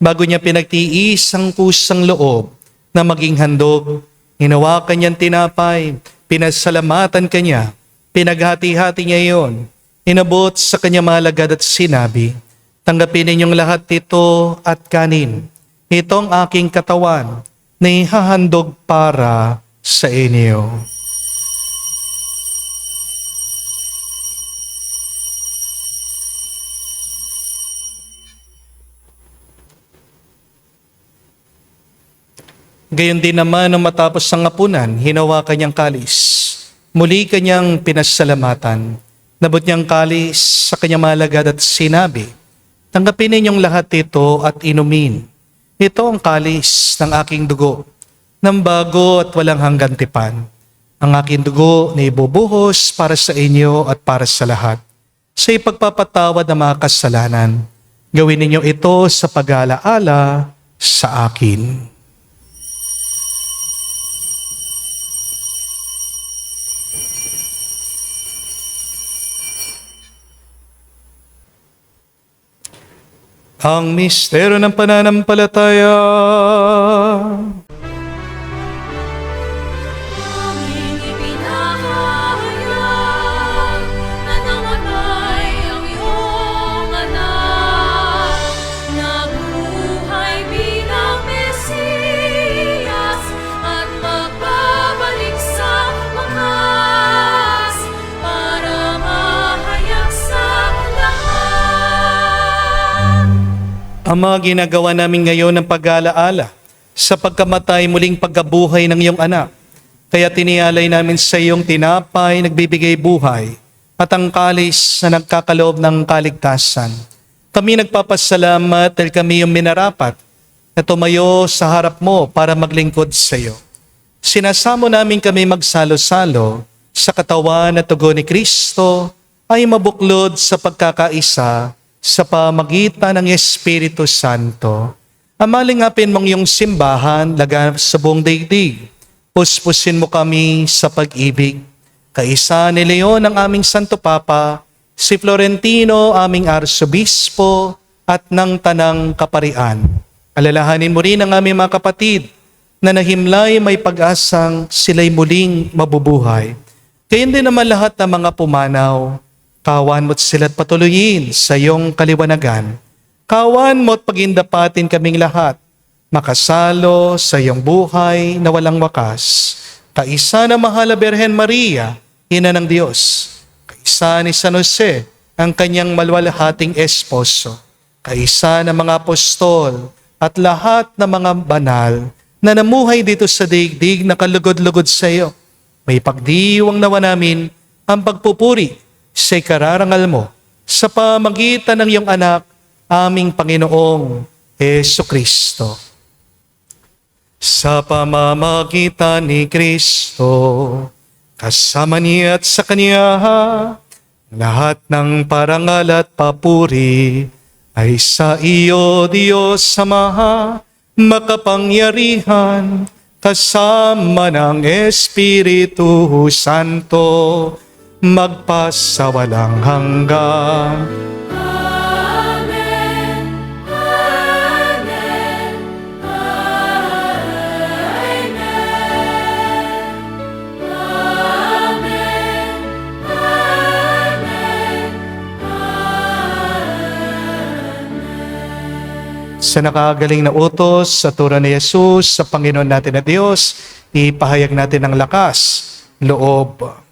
Bago niya pinagtiis ang kusang loob na maging handog, hinawakan niyang tinapay, pinasalamatan kanya, pinaghati-hati niya iyon, inabot sa kanya malagad at sinabi, tanggapin ninyong lahat ito at kanin. Itong aking katawan na ihahandog para sa inyo. Gayon din naman nung matapos ang hapunan, hinawa kanyang kalis. Muli kanyang pinasalamatan. Nabot niyang kalis sa kanyang malagad at sinabi, tanggapin ninyong lahat ito at inumin. Ito ang kalis ng aking dugo, ng bago at walang hanggang tipan. Ang aking dugo na ibubuhos para sa inyo at para sa lahat. Sa ipagpapatawad ng mga kasalanan, gawin ninyo ito sa pag-aalaala sa akin. Ang misteryo ng pananampalataya. Aming ipinahayag na namatay ang iyong anak, nabuhay bilang Mesiyas at magbabalik sa wakas para mahayag sa lahat. Ama, ginagawa namin ngayon ng pag-alaala sa pagkamatay muling pagkabuhay ng iyong anak. Kaya tinialay namin sa iyong tinapay, nagbibigay buhay, at ang kalis na nagkakaloob ng kaligtasan. Kami nagpapasalamat dahil kami yung minarapat na tumayo sa harap mo para maglingkod sa iyo. Sinasamo namin kami magsalo-salo sa katawan at tugo ni Kristo ay mabuklod sa pagkakaisa sa pamagitan ng Espiritu Santo. Amalingapin mong iyong simbahan laganap sa buong daigdig. Puspusin mo kami sa pag-ibig. Kaisa ni Leon ang aming Santo Papa, si Florentino aming Arsobispo at ng Tanang Kaparian. Alalahanin mo rin ang aming mga kapatid na nahimlay may pag-asang sila'y muling mabubuhay. Gayon din naman lahat ng mga pumanaw. Kawan mo't sila't patuloyin sa iyong kaliwanagan. Kawan mo't pagindapatin kaming lahat, makasalo sa iyong buhay na walang wakas. Kaisa na mahal na Birhen Maria, Ina ng Diyos. Kaisa ni San Jose, ang kanyang malwalhating esposo. Kaisa ng mga apostol at lahat ng mga banal na namuhay dito sa daigdig na kalugod-lugod sa iyo. May pagdiwang nawa namin ang pagpupuri sa ikararangal mo sa pamagitan ng iyong anak, aming Panginoong Jesucristo. Sa pamamagitan ni Kristo, kasama niya at sa Kanya, lahat ng parangal at papuri ay sa iyo, Diyos Ama, makapangyarihan, kasama ng Espiritu Santo, magpasawalang hanggan. Amen. Amen. Amen. Amen. Amen. Sa nakagaling na utos sa turo ni Jesus sa Panginoon natin na Diyos, ipahayag natin ang lakas, loob.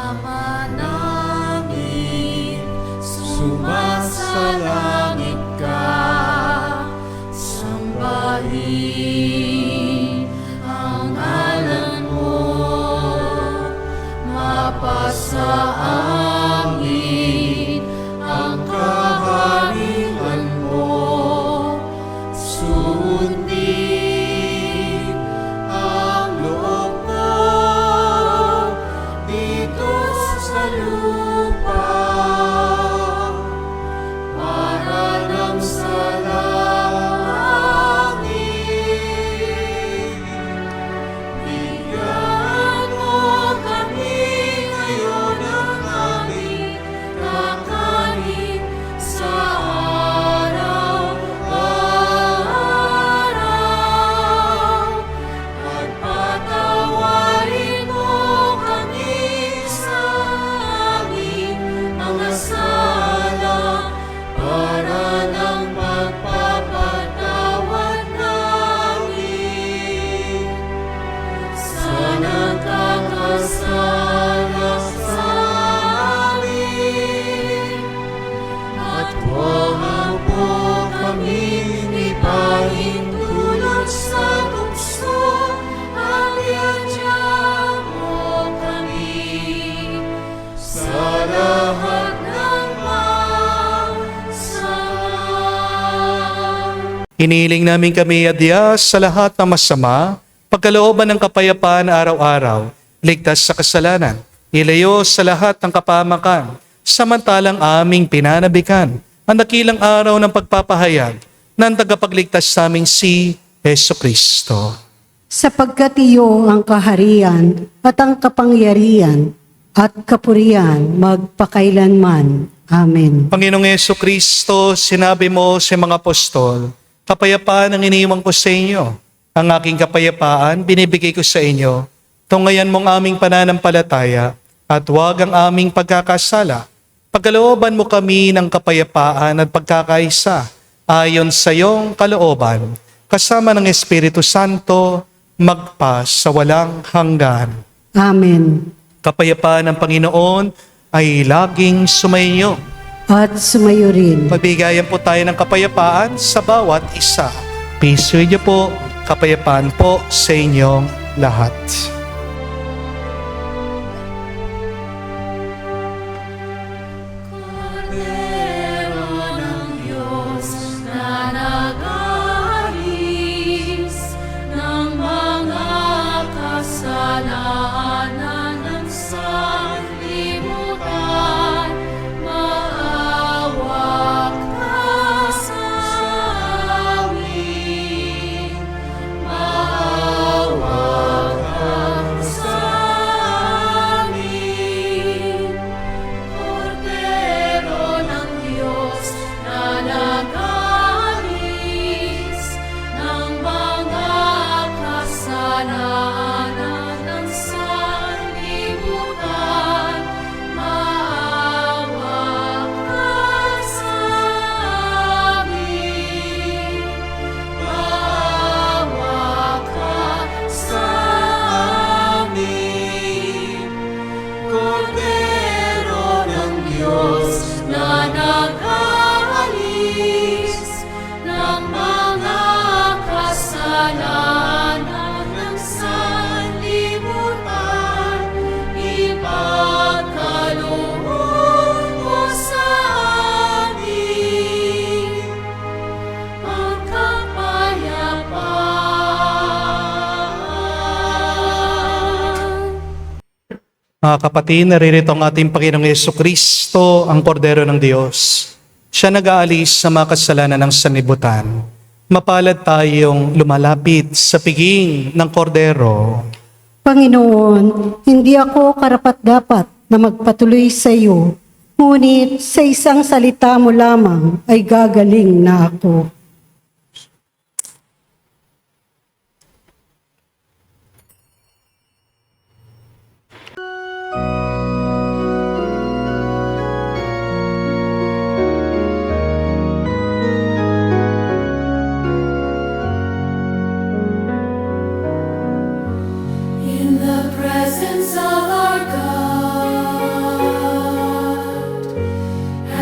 Ama namin, sumasalangit ka, sambahin ang ngalan mo, mapasa amin ang kaharian mo, sundin ang loob mo dito sa lupa para nang sa langit. Bigyan mo kami ngayon ng aming kakanin sa araw-araw at patawarin mo kami sa aming mga sala para ng pagpapatawad namin sa nagkakasala sa amin. At huwag mo kami ipahintulot sa tukso, at iadya mo kami sa lahat ng masama. Inihiling namin kami adya sa lahat ng masama, pagkalooban ng kapayapaan araw-araw, ligtas sa kasalanan, ilayo sa lahat ng kapamakan, samantalang aming pinanabikan ang dakilang araw ng pagpapahayag ng tagapagligtas sa aming si Jesucristo. Sapagkat iyo ang kaharian at ang kapangyarihan at kapurihan magpakailanman. Amen. Panginoong Jesucristo, sinabi mo sa mga apostol, kapayapaan ang iniiwan ko sa inyo. Ang aking kapayapaan binibigay ko sa inyo. Tungayan mong aming pananampalataya at huwag ang aming pagkakasala. Pagkalooban mo kami ng kapayapaan at pagkakaisa ayon sa iyong kalooban, kasama ng Espiritu Santo, magpa sa walang hanggan. Amen. kapayapaan ng Panginoon ay laging sumainyo. At sumayo rin. Magbigayan po tayo ng kapayapaan sa bawat isa. Peace with you po. Kapayapaan po sa inyong lahat. Kordero ng Diyos na nag-aalis ng mga kasalanan ng sanlibutan, maawa ka sa amin. Maawa ka sa amin. Kordero ng Diyos na nag-aalis ng mga kasalanan ng sanlibutan, maawa ka sa amin. Maawa ka sa amin. Kordero ng Diyos na nag-aalis ng mga kasalanan ng sanlibutan, ipagkaloob mo sa amin ang kapayapaan. Mga kapatid, naririto ang ating Panginoong Jesucristo, ang Kordero ng Diyos. Siya nag-aalis sa mga kasalanan ng sanlibutan. Mapalad tayong lumalapit sa piging ng Kordero. Panginoon, hindi ako karapat-dapat na magpatuloy sa iyo, ngunit sa isang salita mo lamang ay gagaling na ako. In the presence of our God,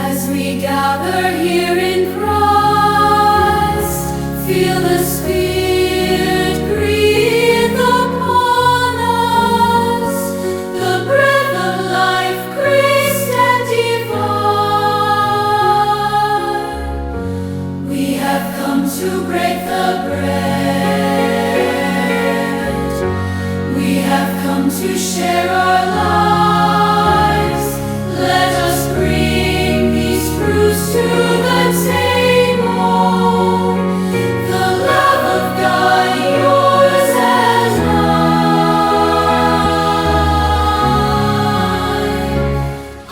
as we gather here in Christ, feel the Spirit breathe upon us, the breath of life, grace and divine. We have come to break the bread. We have come to share our lives. Let us bring these fruits to the table. The love of God, yours and mine.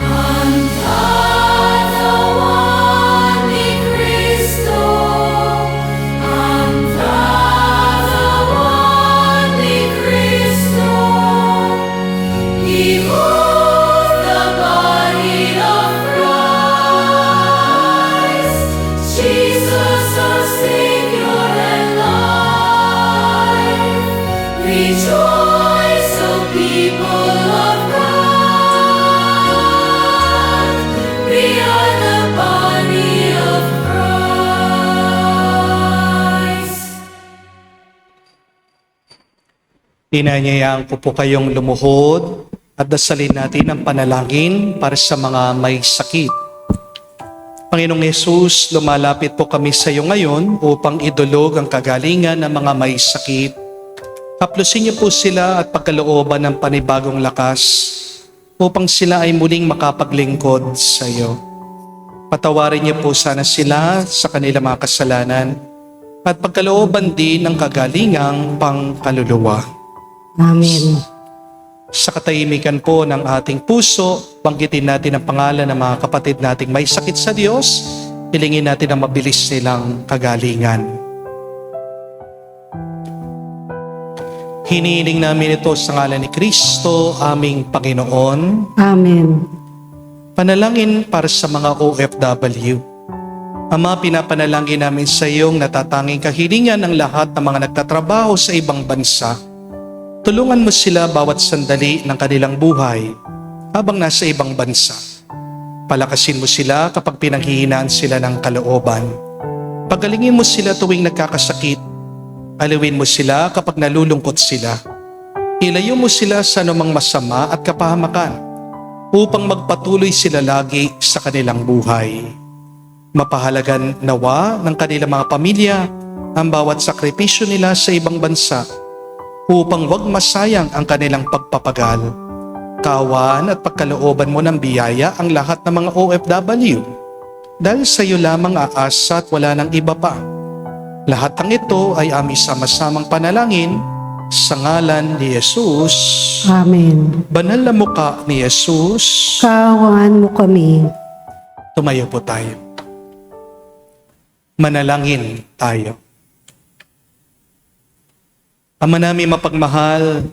Anta ni Cristo, anta ni Cristo. Behold the body of Christ, Jesus our Savior and life. Rejoice, O people of God, we are the body of Christ. Inanyayaan ko po kayong lumuhod at dasalin natin ang panalangin para sa mga may sakit. Panginoong Yesus, lumalapit po kami sa iyo ngayon upang idulog ang kagalingan ng mga may sakit. Haplusin niyo po sila at pagkalooban ng panibagong lakas upang sila ay muling makapaglingkod sa iyo. Patawarin niyo po sana sila sa kanilang mga kasalanan at pagkalooban din ng kagalingang pangkaluluwa. Amen. Sa katahimikan po ng ating puso, banggitin natin ang pangalan ng mga kapatid nating may sakit sa Diyos. Hilingin natin ang mabilis nilang kagalingan. Hinihiling namin ito sa ngalan ni Kristo, aming Panginoon. Amen. Panalangin para sa mga OFW. Ama, pinapanalangin namin sa iyong natatanging kahilingan ng lahat ng mga nagtatrabaho sa ibang bansa. Tulungan mo sila bawat sandali ng kanilang buhay habang nasa ibang bansa. Palakasin mo sila kapag pinanghihinaan sila ng kalooban. Pagalingin mo sila tuwing nagkakasakit. Aliwin mo sila kapag nalulungkot sila. Ilayo mo sila sa anumang masama at kapahamakan upang magpatuloy sila lagi sa kanilang buhay. Mapahalagan nawa ng kanilang mga pamilya ang bawat sakripisyo nila sa ibang bansa upang wag masayang ang kanilang pagpapagal. Kaawaan at pagkalooban mo ng biyaya ang lahat ng mga OFW dahil sa iyo lamang aasa at wala ng iba pa. Lahat ng ito ay aming sama-samang panalangin sa ngalan ni Jesus. Amen. Banal na mukha ni Jesus. Kaawaan mo kami. Tumayo po tayo. Manalangin tayo. Ama namin mapagmahal,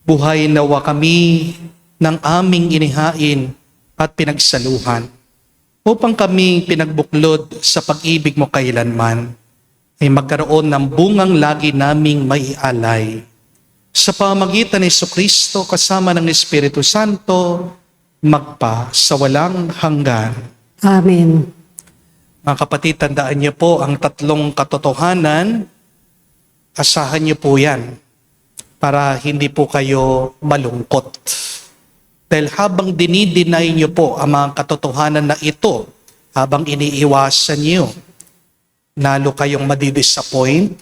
buhay nawa kami ng aming inihain at pinagsaluhan upang kami pinagbuklod sa pag-ibig mo kailanman ay magkaroon ng bungang lagi naming maialay. Sa pamagitan ni Jesucristo kasama ng Espiritu Santo, magpa sa walang hanggan. Amen. Mga kapatid, tandaan niyo po ang tatlong katotohanan. Asahan niyo po yan para hindi po kayo malungkot. Dahil habang dinideny niyo po ang mga katotohanan na ito, habang iniiwasan niyo, lalo kayong madidisappoint,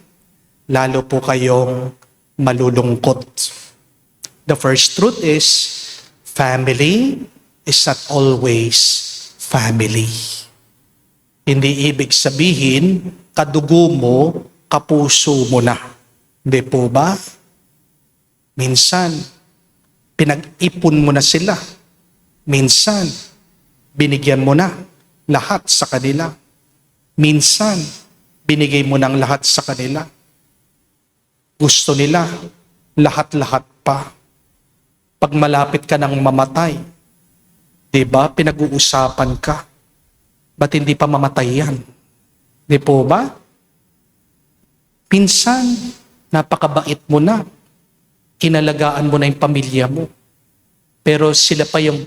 lalo po kayong malulungkot. The first truth is, family is not always family. Hindi ibig sabihin, kadugo mo, kapuso mo na. Hindi po ba? Minsan, pinag-ipon mo na sila. Minsan, binigyan mo na lahat sa kanila. Minsan, binigay mo ng lahat sa kanila. Gusto nila, lahat-lahat pa. Pag malapit ka ng mamatay, di ba, pinag-uusapan ka. Ba't hindi pa mamatay yan? Di po ba? Pinsan, napakabait mo na. Kinalagaan mo na yung pamilya mo. Pero sila pa yung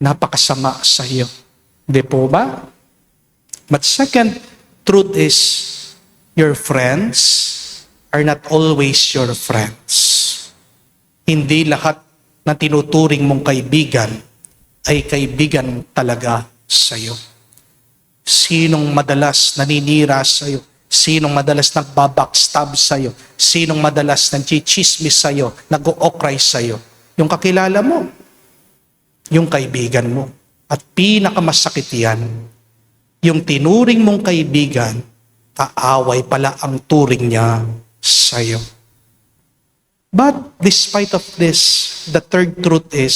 napakasama sa iyo. Di po ba? But second truth is, your friends are not always your friends. Hindi lahat na tinuturing mong kaibigan ay kaibigan talaga sa iyo. Sinong madalas naninira sa iyo? Sinong madalas nagbabackstab sa'yo? Sinong madalas nagchichismis sa'yo? Nag-o-okray sa'yo? Yung kakilala mo. Yung kaibigan mo. At pinakamasakit yan, yung tinuring mong kaibigan, kaaway pala ang turing niya sa'yo. But despite of this, the third truth is,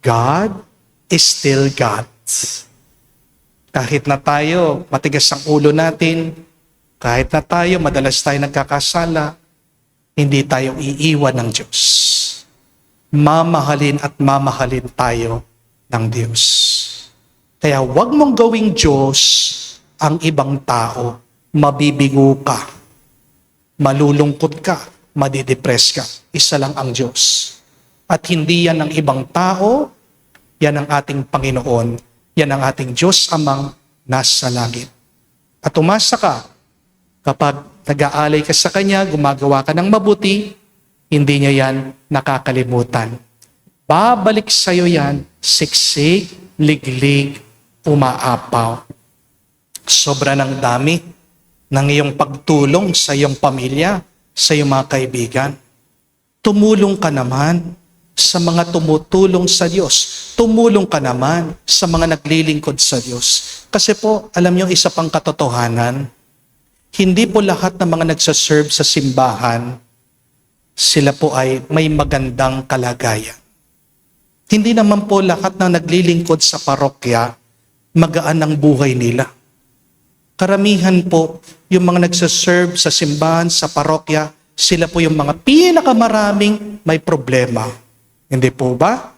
God is still God. Kahit na tayo, matigas ang ulo natin, kahit na tayo, madalas tayo nagkakasala, hindi tayo iiwan ng Diyos. Mamahalin at mamahalin tayo ng Diyos. Kaya huwag mong gawing Diyos ang ibang tao. Mabibigo ka, malulungkot ka, madidepress ka. Isa lang ang Diyos. At hindi yan ang ibang tao, yan ang ating Panginoon. Yan ang ating Diyos amang nasa langit. At umasa ka, kapag nag-aalay ka sa Kanya, gumagawa ka ng mabuti, hindi niya yan nakakalimutan. Babalik sa iyo yan, siksik, liglig, umaapaw. Sobra ng dami ng iyong pagtulong sa iyong pamilya, sa iyong mga kaibigan. Tumulong ka naman sa mga tumutulong sa Diyos. Tumulong ka naman sa mga naglilingkod sa Diyos. Kasi po, alam niyo, isa pang katotohanan, hindi po lahat ng mga nagsaserve sa simbahan, sila po ay may magandang kalagayan. Hindi naman po lahat ng naglilingkod sa parokya, magaan ang buhay nila. Karamihan po, yung mga nagsaserve sa simbahan, sa parokya, sila po yung mga pinakamaraming may problema. Hindi po ba?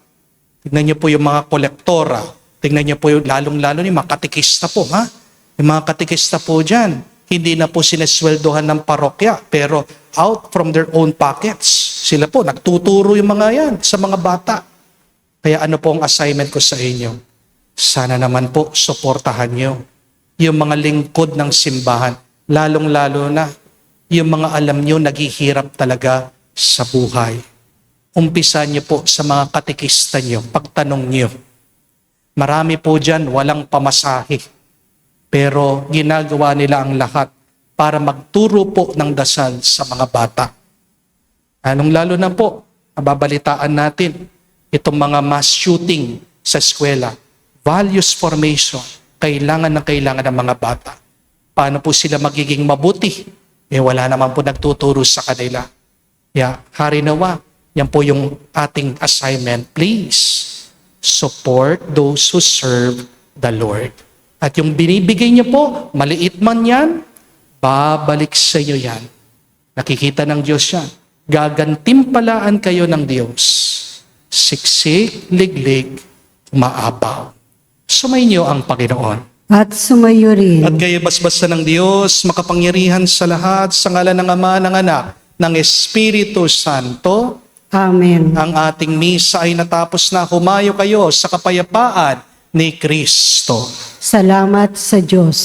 Tignan niyo po yung mga kolektora. Tignan niyo po yung lalong-lalo yung mga katikista po, ha? Yung mga katikista po dyan, hindi na po sinesweldohan ng parokya, pero out from their own pockets. Sila po, nagtuturo yung mga yan sa mga bata. Kaya ano po ang assignment ko sa inyo? Sana naman po, suportahan nyo yung mga lingkod ng simbahan. Lalong-lalo na yung mga alam nyo naghihirap talaga sa buhay. Umpisa nyo po sa mga katekista nyo, pagtanong nyo. Marami po dyan, walang pamasahe. Pero ginagawa nila ang lahat para magturo po ng dasal sa mga bata. Lalo na po, nababalitaan natin itong mga mass shooting sa eskwela. Values formation, kailangan ng mga bata. Paano po sila magiging mabuti? Wala naman po nagtuturo sa kanila. Hari nawa, yan po yung ating assignment. Please, support those who serve the Lord. At yung binibigay niyo po, maliit man yan, babalik sa iyo yan. Nakikita ng Diyos yan. Gagantimpalaan kayo ng Diyos. Siksik, liglig, maabaw. Sumainyo ang Panginoon. At sumayo rin. At kayo basbasa ng Diyos, makapangyarihan sa lahat, sa ngalan ng Ama, ng Anak, ng Espiritu Santo. Amen. Ang ating misa ay natapos na. Humayo kayo sa kapayapaan ni Kristo. Salamat sa Diyos.